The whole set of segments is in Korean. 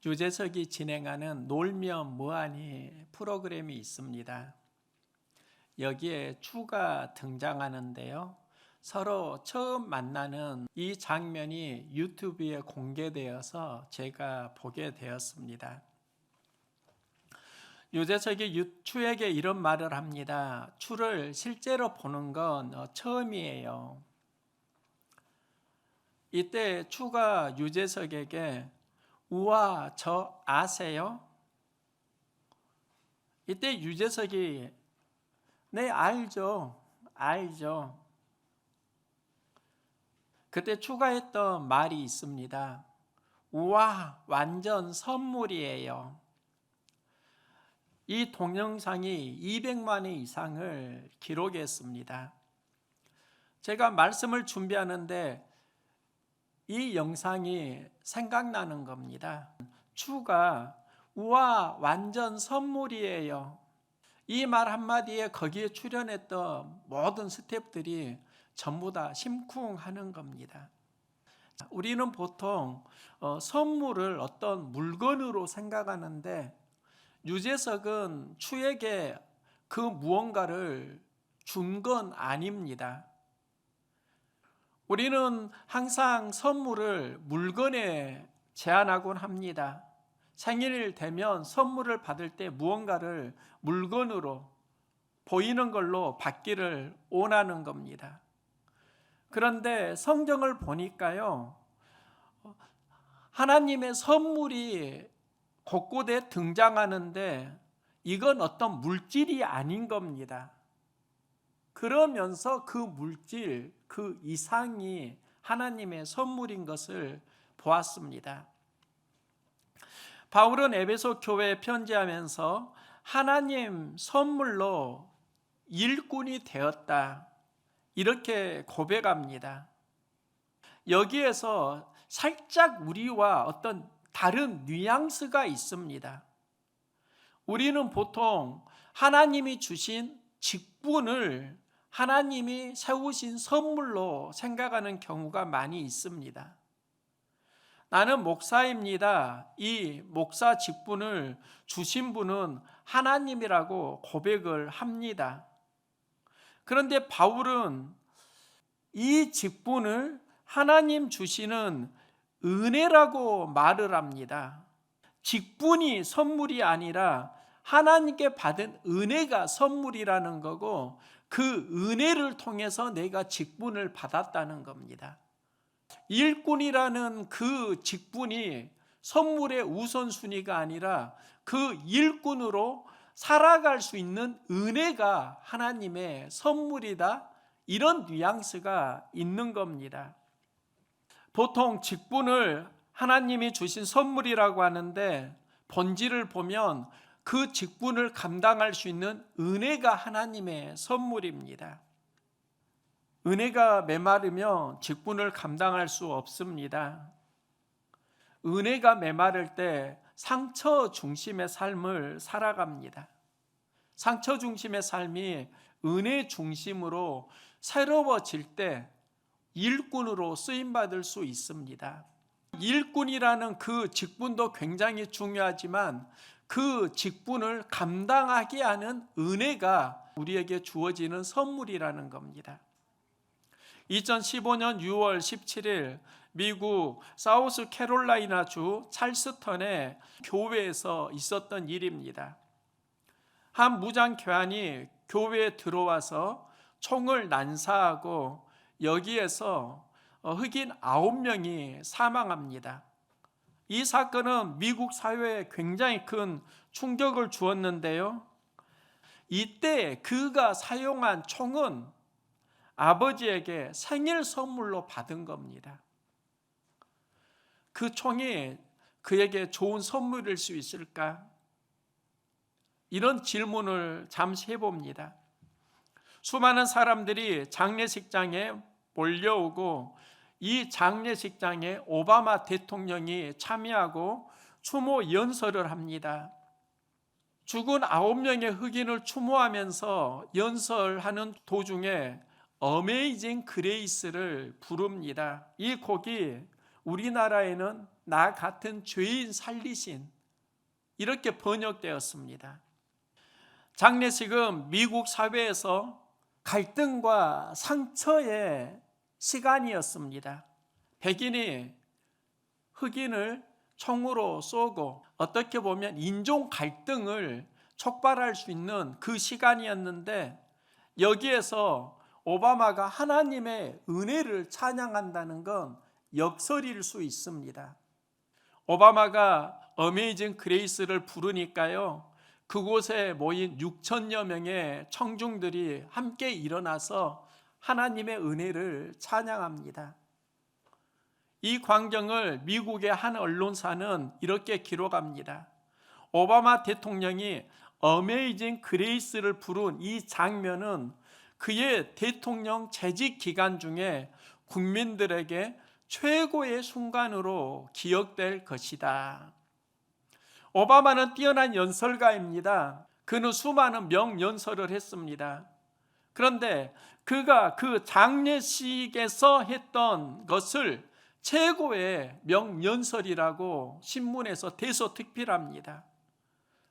유재석이 진행하는 놀면 뭐하니 프로그램이 있습니다. 여기에 추가 등장하는데요. 서로 처음 만나는 이 장면이 유튜브에 공개되어서 제가 보게 되었습니다. 유재석이 추에게 이런 말을 합니다. 추를 실제로 보는 건 처음이에요. 이때 추가 유재석에게 우와, 저 아세요? 이때 유재석이 네, 알죠. 그때 추가했던 말이 있습니다. 우와, 완전 선물이에요. 이 동영상이 200만 회 이상을 기록했습니다. 제가 말씀을 준비하는데 이 영상이 생각나는 겁니다. 추가 우와 완전 선물이에요. 이 말 한마디에 거기에 출연했던 모든 스태프들이 전부 다 심쿵하는 겁니다. 우리는 보통 선물을 어떤 물건으로 생각하는데 유재석은 추에게 그 무언가를 준 건 아닙니다. 우리는 항상 선물을 물건에 제한하곤 합니다. 생일 되면 선물을 받을 때 무언가를 물건으로 보이는 걸로 받기를 원하는 겁니다. 그런데 성경을 보니까요, 하나님의 선물이 곳곳에 등장하는데 이건 어떤 물질이 아닌 겁니다. 그러면서 그 물질, 그 이상이 하나님의 선물인 것을 보았습니다. 바울은 에베소 교회에 편지하면서 하나님 선물로 일꾼이 되었다, 이렇게 고백합니다. 여기에서 살짝 우리와 어떤 다른 뉘앙스가 있습니다. 우리는 보통 하나님이 주신 직분을 하나님이 세우신 선물로 생각하는 경우가 많이 있습니다. 나는 목사입니다. 이 목사 직분을 주신 분은 하나님이라고 고백을 합니다. 그런데 바울은 이 직분을 하나님 주시는 은혜라고 말을 합니다. 직분이 선물이 아니라 하나님께 받은 은혜가 선물이라는 거고, 그 은혜를 통해서 내가 직분을 받았다는 겁니다. 일꾼이라는 그 직분이 선물의 우선순위가 아니라 그 일꾼으로 살아갈 수 있는 은혜가 하나님의 선물이다, 이런 뉘앙스가 있는 겁니다. 보통 직분을 하나님이 주신 선물이라고 하는데 본질을 보면 그 직분을 감당할 수 있는 은혜가 하나님의 선물입니다. 은혜가 메마르면 직분을 감당할 수 없습니다. 은혜가 메마를 때 상처 중심의 삶을 살아갑니다. 상처 중심의 삶이 은혜 중심으로 새로워질 때 일꾼으로 쓰임받을 수 있습니다. 일꾼이라는 그 직분도 굉장히 중요하지만 그 직분을 감당하게 하는 은혜가 우리에게 주어지는 선물이라는 겁니다. 2015년 6월 17일 미국 사우스캐롤라이나주 찰스턴의 교회에서 있었던 일입니다. 한 무장교환이 교회에 들어와서 총을 난사하고 여기에서 흑인 9명이 사망합니다. 이 사건은 미국 사회에 굉장히 큰 충격을 주었는데요. 이때 그가 사용한 총은 아버지에게 생일 선물로 받은 겁니다. 그 총이 그에게 좋은 선물일 수 있을까? 이런 질문을 잠시 해봅니다. 수많은 사람들이 장례식장에 몰려오고 이 장례식장에 오바마 대통령이 참여하고 추모 연설을 합니다. 죽은 9명의 흑인을 추모하면서 연설하는 도중에 어메이징 그레이스를 부릅니다. 이 곡이 우리나라에는 나 같은 죄인 살리신 이렇게 번역되었습니다. 장례식은 미국 사회에서 갈등과 상처의 시간이었습니다. 백인이 흑인을 총으로 쏘고 어떻게 보면 인종 갈등을 촉발할 수 있는 그 시간이었는데, 여기에서 오바마가 하나님의 은혜를 찬양한다는 건 역설일 수 있습니다. 오바마가 어메이징 그레이스를 부르니까요, 그곳에 모인 6천여 명의 청중들이 함께 일어나서 하나님의 은혜를 찬양합니다. 이 광경을 미국의 한 언론사는 이렇게 기록합니다. 오바마 대통령이 어메이징 그레이스를 부른 이 장면은 그의 대통령 재직 기간 중에 국민들에게 최고의 순간으로 기억될 것이다. 오바마는 뛰어난 연설가입니다. 그는 수많은 명연설을 했습니다. 그런데 그가 그 장례식에서 했던 것을 최고의 명연설이라고 신문에서 대서특필합니다.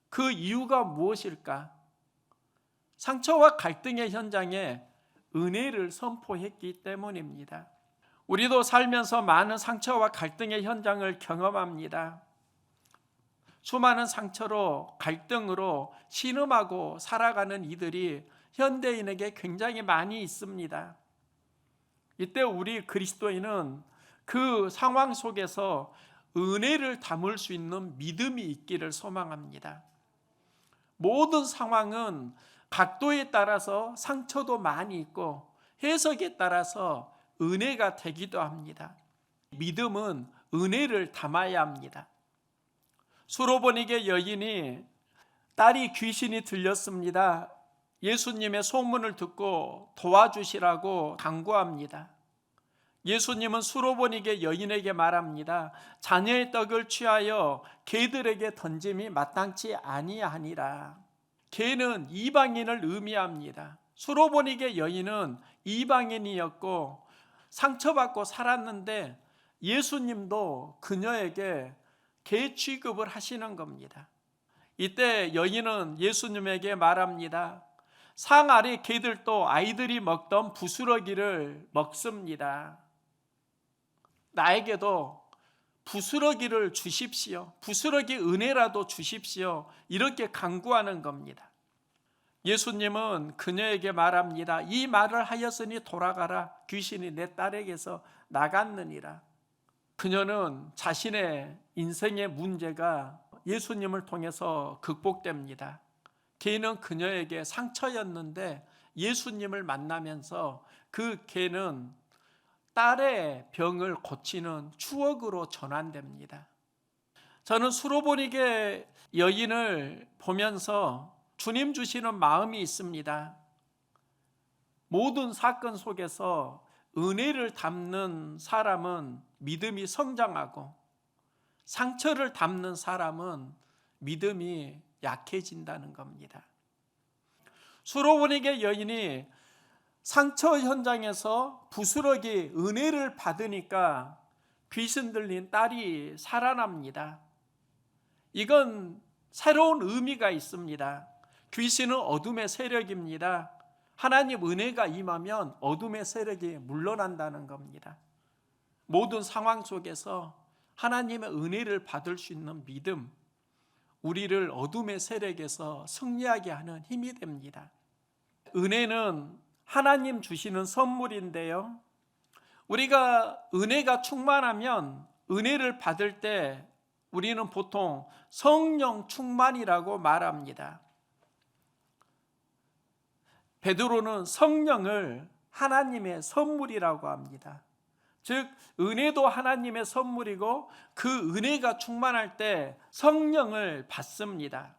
그 이유가 무엇일까? 상처와 갈등의 현장에 은혜를 선포했기 때문입니다. 우리도 살면서 많은 상처와 갈등의 현장을 경험합니다. 수많은 상처로 갈등으로 신음하고 살아가는 이들이 현대인에게 굉장히 많이 있습니다. 이때 우리 그리스도인은 그 상황 속에서 은혜를 담을 수 있는 믿음이 있기를 소망합니다. 모든 상황은 각도에 따라서 상처도 많이 있고 해석에 따라서 은혜가 되기도 합니다. 믿음은 은혜를 담아야 합니다. 수로보니게 여인이 딸이 귀신이 들렸습니다. 예수님의 소문을 듣고 도와주시라고 간구합니다. 예수님은 수로보니게 여인에게 말합니다. 자녀의 떡을 취하여 개들에게 던짐이 마땅치 아니하니라. 개는 이방인을 의미합니다. 수로보니게 여인은 이방인이었고 상처받고 살았는데 예수님도 그녀에게 개 취급을 하시는 겁니다. 이때 여인은 예수님에게 말합니다. 상 아래 개들도 아이들이 먹던 부스러기를 먹습니다. 나에게도 부스러기를 주십시오. 부스러기 은혜라도 주십시오. 이렇게 간구하는 겁니다. 예수님은 그녀에게 말합니다. 이 말을 하였으니 돌아가라. 귀신이 내 딸에게서 나갔느니라. 그녀는 자신의 인생의 문제가 예수님을 통해서 극복됩니다. 개는 그녀에게 상처였는데 예수님을 만나면서 그 개는 딸의 병을 고치는 추억으로 전환됩니다. 저는 수로보니게 여인을 보면서 주님 주시는 마음이 있습니다. 모든 사건 속에서 은혜를 담는 사람은 믿음이 성장하고 상처를 담는 사람은 믿음이 약해진다는 겁니다. 수로보니게 여인이 상처 현장에서 부스러기 은혜를 받으니까 귀신 들린 딸이 살아납니다. 이건 새로운 의미가 있습니다. 귀신은 어둠의 세력입니다. 하나님 은혜가 임하면 어둠의 세력이 물러난다는 겁니다. 모든 상황 속에서 하나님의 은혜를 받을 수 있는 믿음, 우리를 어둠의 세력에서 승리하게 하는 힘이 됩니다. 은혜는 하나님 주시는 선물인데요, 우리가 은혜가 충만하면 은혜를 받을 때 우리는 보통 성령 충만이라고 말합니다. 베드로는 성령을 하나님의 선물이라고 합니다. 즉 은혜도 하나님의 선물이고 그 은혜가 충만할 때 성령을 받습니다.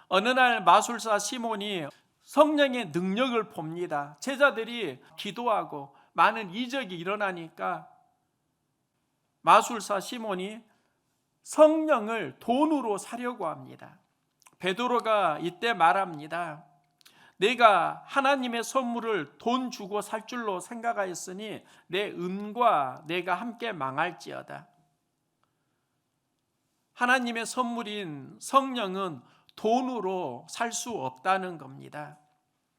어느 날 마술사 시몬이 성령의 능력을 봅니다. 제자들이 기도하고 많은 이적이 일어나니까 마술사 시몬이 성령을 돈으로 사려고 합니다. 베드로가 이때 말합니다. 내가 하나님의 선물을 돈 주고 살 줄로 생각하였으니 내 은과 내가 함께 망할지어다. 하나님의 선물인 성령은 돈으로 살 수 없다는 겁니다.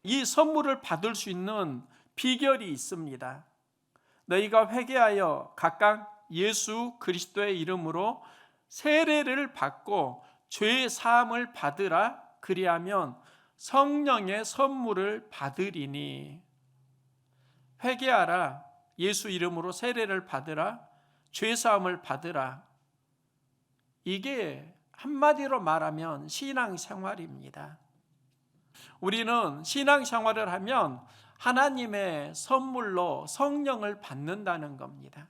이 선물을 받을 수 있는 비결이 있습니다. 너희가 회개하여 각각 예수 그리스도의 이름으로 세례를 받고 죄 사함을 받으라. 그리하면 성령의 선물을 받으리니. 회개하라, 예수 이름으로 세례를 받으라, 죄 사함을 받으라. 이게 한마디로 말하면 신앙생활입니다. 우리는 신앙생활을 하면 하나님의 선물로 성령을 받는다는 겁니다.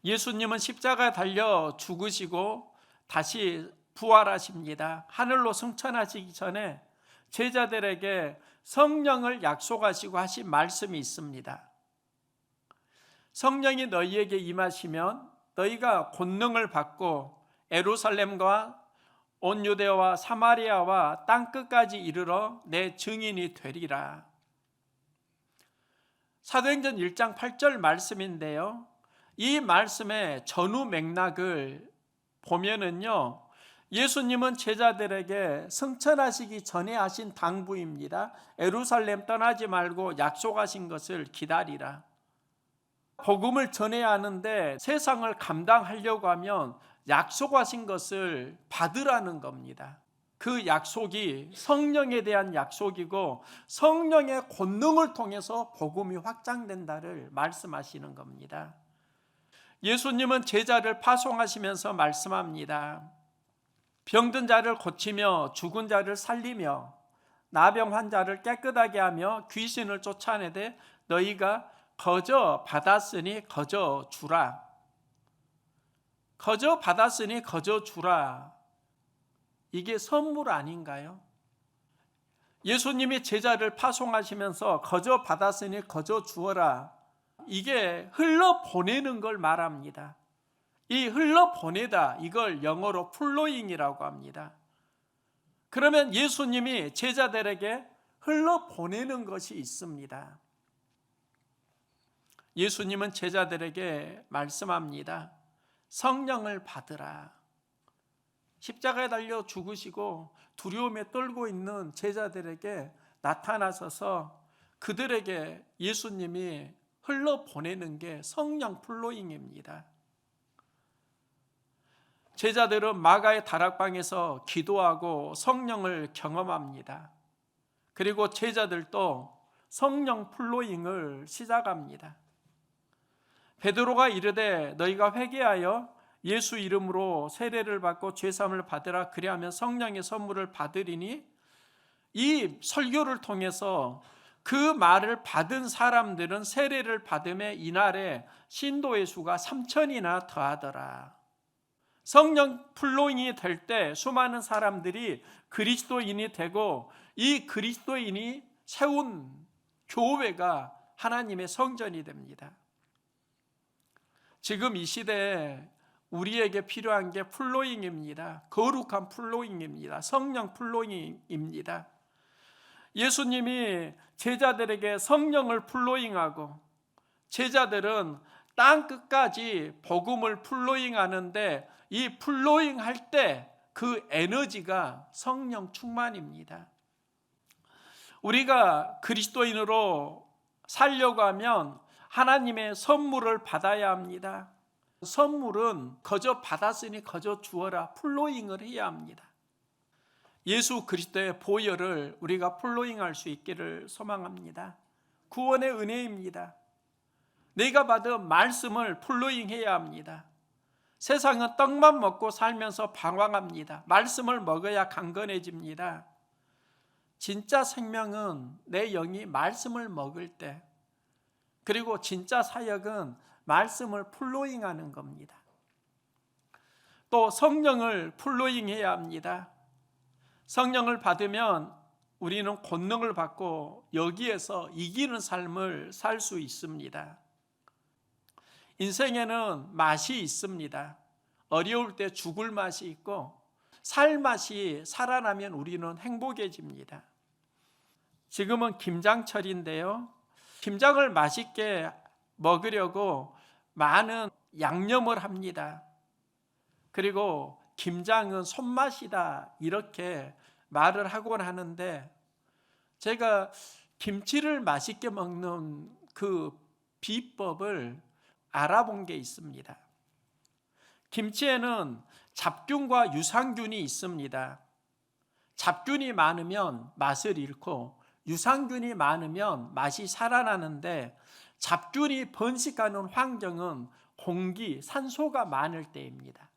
예수님은 십자가에 달려 죽으시고 다시 부활하십니다. 하늘로 승천하시기 전에 제자들에게 성령을 약속하시고 하신 말씀이 있습니다. 성령이 너희에게 임하시면 너희가 권능을 받고 예루살렘과 온 유대와 사마리아와 땅끝까지 이르러 내 증인이 되리라. 사도행전 1장 8절 말씀인데요, 이 말씀의 전후 맥락을 보면은요, 예수님은 제자들에게 승천하시기 전에 하신 당부입니다. 예루살렘 떠나지 말고 약속하신 것을 기다리라. 복음을 전해야 하는데 세상을 감당하려고 하면 약속하신 것을 받으라는 겁니다. 그 약속이 성령에 대한 약속이고 성령의 권능을 통해서 복음이 확장된다를 말씀하시는 겁니다. 예수님은 제자를 파송하시면서 말씀합니다. 병든 자를 고치며 죽은 자를 살리며 나병 환자를 깨끗하게 하며 귀신을 쫓아내되 너희가 거저 받았으니 거저 주라. 거저 받았으니 거저 주라. 이게 선물 아닌가요? 예수님이 제자를 파송하시면서 거저 받았으니 거저 주어라. 이게 흘러보내는 걸 말합니다. 이 흘러보내다, 이걸 영어로 플로잉이라고 합니다. 그러면 예수님이 제자들에게 흘러보내는 것이 있습니다. 예수님은 제자들에게 말씀합니다. 성령을 받으라. 십자가에 달려 죽으시고 두려움에 떨고 있는 제자들에게 나타나셔서 그들에게 예수님이 흘러보내는 게 성령 플로잉입니다. 제자들은 마가의 다락방에서 기도하고 성령을 경험합니다. 그리고 제자들도 성령 플로잉을 시작합니다. 베드로가 이르되 너희가 회개하여 예수 이름으로 세례를 받고 죄사함을 받으라. 그리하면 성령의 선물을 받으리니. 이 설교를 통해서 그 말을 받은 사람들은 세례를 받음에 이날에 신도의 수가 3,000이나 더하더라. 성령 플로잉이 될 때 수많은 사람들이 그리스도인이 되고 이 그리스도인이 세운 교회가 하나님의 성전이 됩니다. 지금 이 시대에 우리에게 필요한 게 플로잉입니다. 거룩한 플로잉입니다. 성령 플로잉입니다. 예수님이 제자들에게 성령을 플로잉하고 제자들은 땅 끝까지 복음을 플로잉하는데 이 플로잉할 때 그 에너지가 성령 충만입니다. 우리가 그리스도인으로 살려고 하면 하나님의 선물을 받아야 합니다. 선물은 거저 받았으니 거저 주어라. 플로잉을 해야 합니다. 예수 그리스도의 보혈을 우리가 플로잉할 수 있기를 소망합니다. 구원의 은혜입니다. 내가 받은 말씀을 플로잉해야 합니다. 세상은 떡만 먹고 살면서 방황합니다. 말씀을 먹어야 강건해집니다. 진짜 생명은 내 영이 말씀을 먹을 때, 그리고 진짜 사역은 말씀을 플로잉하는 겁니다. 또 성령을 플로잉해야 합니다. 성령을 받으면 우리는 권능을 받고 여기에서 이기는 삶을 살 수 있습니다. 인생에는 맛이 있습니다. 어려울 때 죽을 맛이 있고 살 맛이 살아나면 우리는 행복해집니다. 지금은 김장철인데요. 김장을 맛있게 먹으려고 많은 양념을 합니다. 그리고 김장은 손맛이다 이렇게 말을 하곤 하는데, 제가 김치를 맛있게 먹는 그 비법을 알아본 게 있습니다. 김치에는 잡균과 유산균이 있습니다. 잡균이 많으면 맛을 잃고 유산균이 많으면 맛이 살아나는데, 잡균이 번식하는 환경은 공기, 산소가 많을 때입니다.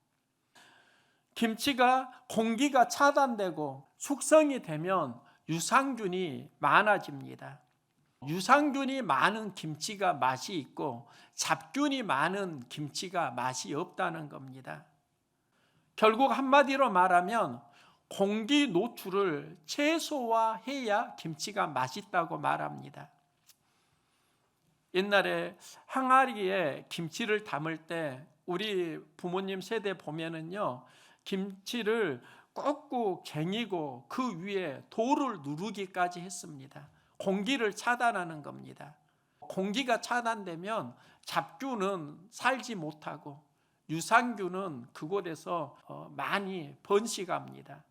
김치가 공기가 차단되고 숙성이 되면 유산균이 많아집니다. 유산균이 많은 김치가 맛이 있고 잡균이 많은 김치가 맛이 없다는 겁니다. 결국 한마디로 말하면 공기 노출을 최소화해야 김치가 맛있다고 말합니다. 옛날에 항아리에 김치를 담을 때 우리 부모님 세대 보면은요, 김치를 꾹꾹 쟁이고 그 위에 돌을 누르기까지 했습니다. 공기를 차단하는 겁니다. 공기가 차단되면 잡균은 살지 못하고 유산균은 그곳에서 많이 번식합니다.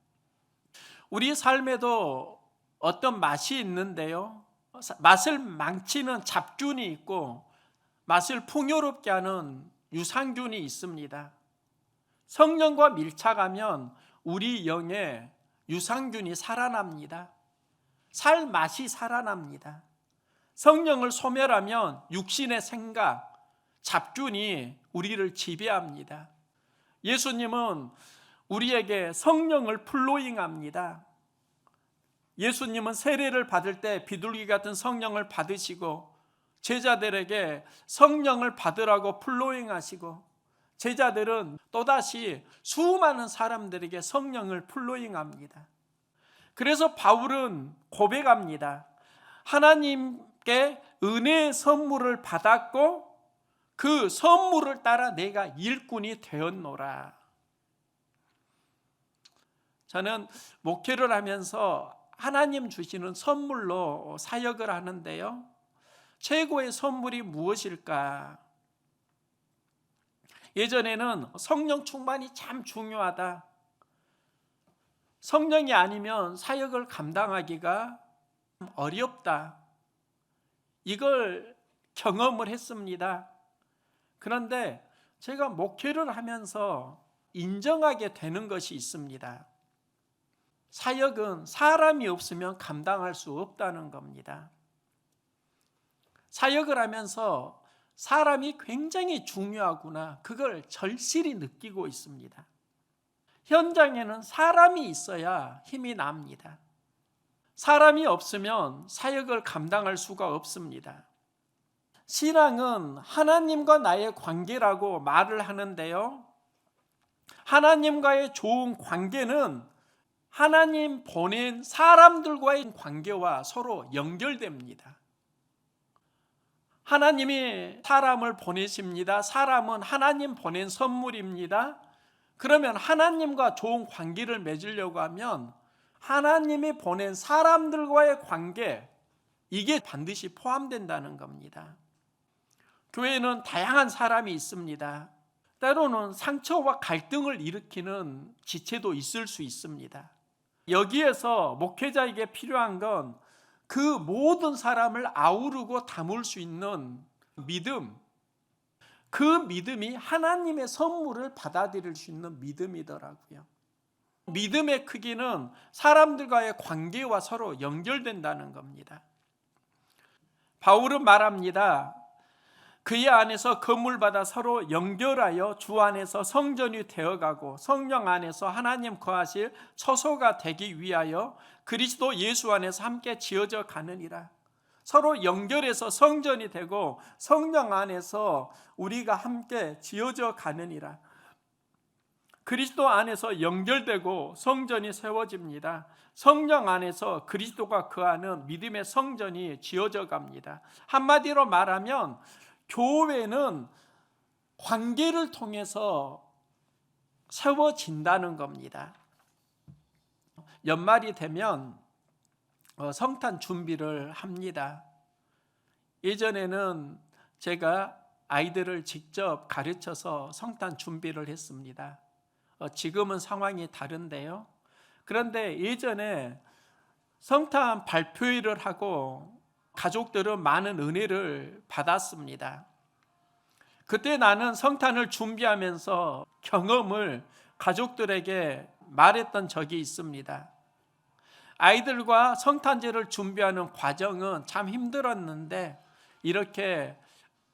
우리 삶에도 어떤 맛이 있는데요, 맛을 망치는 잡균이 있고 맛을 풍요롭게 하는 유산균이 있습니다. 성령과 밀착하면 우리 영에 유산균이 살아납니다. 살 맛이 살아납니다. 성령을 소멸하면 육신의 생각, 잡균이 우리를 지배합니다. 예수님은 우리에게 성령을 플로잉합니다. 예수님은 세례를 받을 때 비둘기 같은 성령을 받으시고 제자들에게 성령을 받으라고 플로잉하시고, 제자들은 또다시 수많은 사람들에게 성령을 플로잉합니다. 그래서 바울은 고백합니다. 하나님께 은혜의 선물을 받았고 그 선물을 따라 내가 일꾼이 되었노라. 저는 목회를 하면서 하나님 주시는 선물로 사역을 하는데요, 최고의 선물이 무엇일까? 예전에는 성령 충만이 참 중요하다, 성령이 아니면 사역을 감당하기가 어렵다, 이걸 경험을 했습니다. 그런데 제가 목회를 하면서 인정하게 되는 것이 있습니다. 사역은 사람이 없으면 감당할 수 없다는 겁니다. 사역을 하면서 사람이 굉장히 중요하구나, 그걸 절실히 느끼고 있습니다. 현장에는 사람이 있어야 힘이 납니다. 사람이 없으면 사역을 감당할 수가 없습니다. 신앙은 하나님과 나의 관계라고 말을 하는데요, 하나님과의 좋은 관계는 하나님 보낸 사람들과의 관계와 서로 연결됩니다. 하나님이 사람을 보내십니다. 사람은 하나님 보낸 선물입니다. 그러면 하나님과 좋은 관계를 맺으려고 하면 하나님이 보낸 사람들과의 관계, 이게 반드시 포함된다는 겁니다. 교회에는 다양한 사람이 있습니다. 때로는 상처와 갈등을 일으키는 지체도 있을 수 있습니다. 여기에서 목회자에게 필요한 건 그 모든 사람을 아우르고 담을 수 있는 믿음, 그 믿음이 하나님의 선물을 받아들일 수 있는 믿음이더라고요. 믿음의 크기는 사람들과의 관계와 서로 연결된다는 겁니다. 바울은 말합니다. 그의 안에서 건물받아 서로 연결하여 주 안에서 성전이 되어가고 성령 안에서 하나님 거하실 처소가 되기 위하여 그리스도 예수 안에서 함께 지어져 가느니라. 서로 연결해서 성전이 되고 성령 안에서 우리가 함께 지어져 가느니라. 그리스도 안에서 연결되고 성전이 세워집니다. 성령 안에서 그리스도가 거하는 믿음의 성전이 지어져 갑니다. 한마디로 말하면 교회는 관계를 통해서 세워진다는 겁니다. 연말이 되면 성탄 준비를 합니다. 예전에는 제가 아이들을 직접 가르쳐서 성탄 준비를 했습니다. 지금은 상황이 다른데요. 그런데 예전에 성탄 발표회를 하고 가족들은 많은 은혜를 받았습니다. 그때 나는 성탄을 준비하면서 경험을 가족들에게 말했던 적이 있습니다. 아이들과 성탄제를 준비하는 과정은 참 힘들었는데 이렇게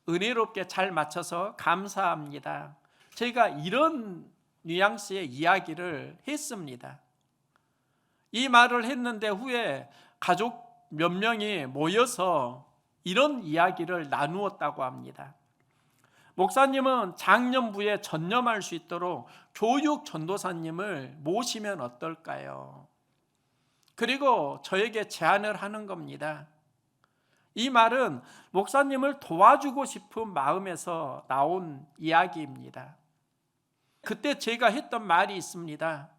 은혜롭게 잘 맞춰서 감사합니다. 제가 이런 뉘앙스의 이야기를 했습니다. 이 말을 했는데 후에 가족 몇 명이 모여서 이런 이야기를 나누었다고 합니다. 목사님은 장년부에 전념할 수 있도록 교육 전도사님을 모시면 어떨까요? 그리고 저에게 제안을 하는 겁니다. 이 말은 목사님을 도와주고 싶은 마음에서 나온 이야기입니다. 그때 제가 했던 말이 있습니다.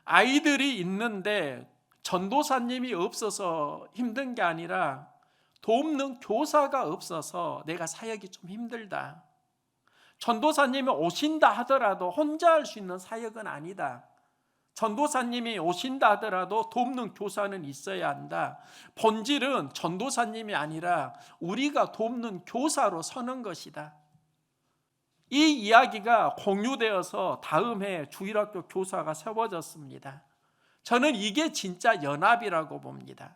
아이들이 있는데 전도사님이 없어서 힘든 게 아니라 돕는 교사가 없어서 내가 사역이 좀 힘들다. 전도사님이 오신다 하더라도 혼자 할 수 있는 사역은 아니다. 전도사님이 오신다 하더라도 돕는 교사는 있어야 한다. 본질은 전도사님이 아니라 우리가 돕는 교사로 서는 것이다. 이 이야기가 공유되어서 다음 해 주일학교 교사가 세워졌습니다. 저는 이게 진짜 연합이라고 봅니다.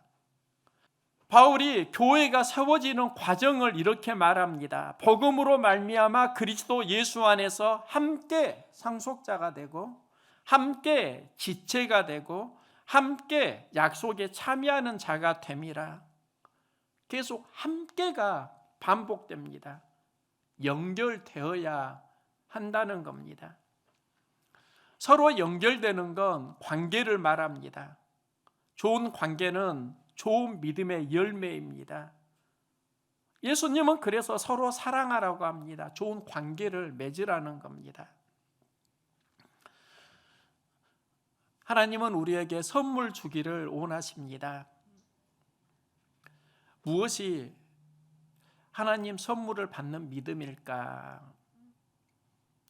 바울이 교회가 세워지는 과정을 이렇게 말합니다. 복음으로 말미암아 그리스도 예수 안에서 함께 상속자가 되고 함께 지체가 되고 함께 약속에 참여하는 자가 됨이라. 계속 함께가 반복됩니다. 연결되어야 한다는 겁니다. 서로 연결되는 건 관계를 말합니다. 좋은 관계는 좋은 믿음의 열매입니다. 예수님은 그래서 서로 사랑하라고 합니다. 좋은 관계를 맺으라는 겁니다. 하나님은 우리에게 선물 주기를 원하십니다. 무엇이 하나님 선물을 받는 믿음일까?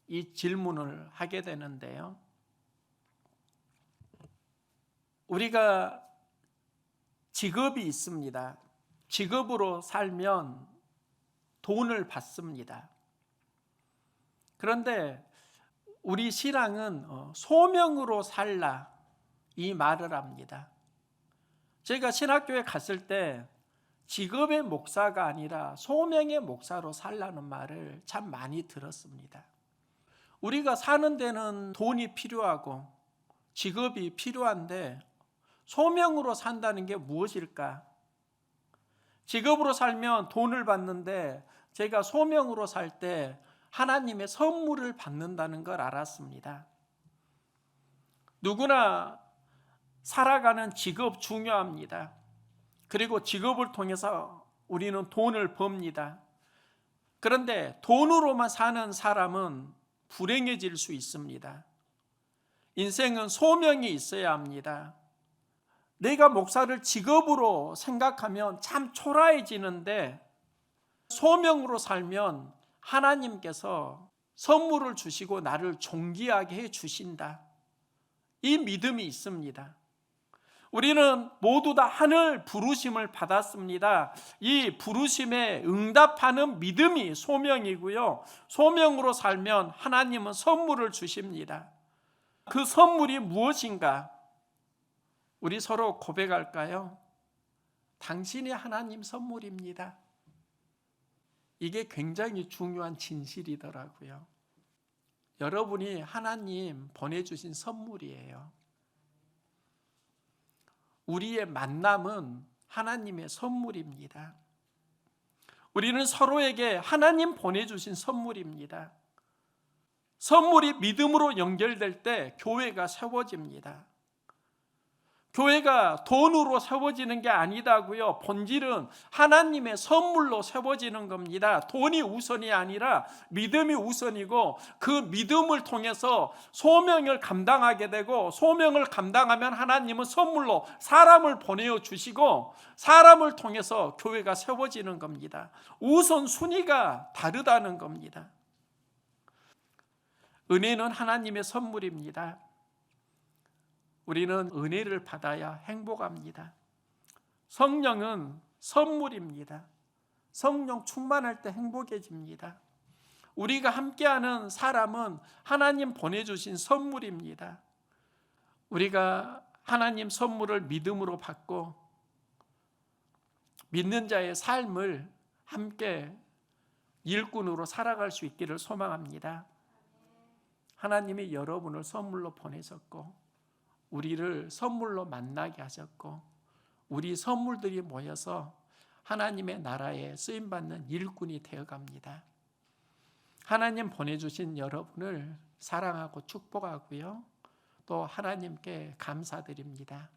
이 질문을 하게 되는데요. 우리가 직업이 있습니다. 직업으로 살면 돈을 받습니다. 그런데 우리 신앙은 소명으로 살라 이 말을 합니다. 제가 신학교에 갔을 때 직업의 목사가 아니라 소명의 목사로 살라는 말을 참 많이 들었습니다. 우리가 사는 데는 돈이 필요하고 직업이 필요한데 소명으로 산다는 게 무엇일까? 직업으로 살면 돈을 받는데 제가 소명으로 살 때 하나님의 선물을 받는다는 걸 알았습니다. 누구나 살아가는 직업 중요합니다. 그리고 직업을 통해서 우리는 돈을 법니다. 그런데 돈으로만 사는 사람은 불행해질 수 있습니다. 인생은 소명이 있어야 합니다. 내가 목사를 직업으로 생각하면 참 초라해지는데 소명으로 살면 하나님께서 선물을 주시고 나를 존귀하게 해 주신다. 이 믿음이 있습니다. 우리는 모두 다 하늘 부르심을 받았습니다. 이 부르심에 응답하는 믿음이 소명이고요. 소명으로 살면 하나님은 선물을 주십니다. 그 선물이 무엇인가? 우리 서로 고백할까요? 당신이 하나님 선물입니다. 이게 굉장히 중요한 진실이더라고요. 여러분이 하나님 보내주신 선물이에요. 우리의 만남은 하나님의 선물입니다. 우리는 서로에게 하나님 보내주신 선물입니다. 선물이 믿음으로 연결될 때 교회가 세워집니다. 교회가 돈으로 세워지는 게 아니다고요. 본질은 하나님의 선물로 세워지는 겁니다. 돈이 우선이 아니라 믿음이 우선이고, 그 믿음을 통해서 소명을 감당하게 되고, 소명을 감당하면 하나님은 선물로 사람을 보내어 주시고, 사람을 통해서 교회가 세워지는 겁니다. 우선순위가 다르다는 겁니다. 은혜는 하나님의 선물입니다. 우리는 은혜를 받아야 행복합니다. 성령은 선물입니다. 성령 충만할 때 행복해집니다. 우리가 함께하는 사람은 하나님 보내주신 선물입니다. 우리가 하나님 선물을 믿음으로 받고 믿는 자의 삶을 함께 일꾼으로 살아갈 수 있기를 소망합니다. 하나님이 여러분을 선물로 보내셨고, 우리를 선물로 만나게 하셨고, 우리 선물들이 모여서 하나님의 나라에 쓰임받는 일꾼이 되어갑니다. 하나님 보내주신 여러분을 사랑하고 축복하고요, 또 하나님께 감사드립니다.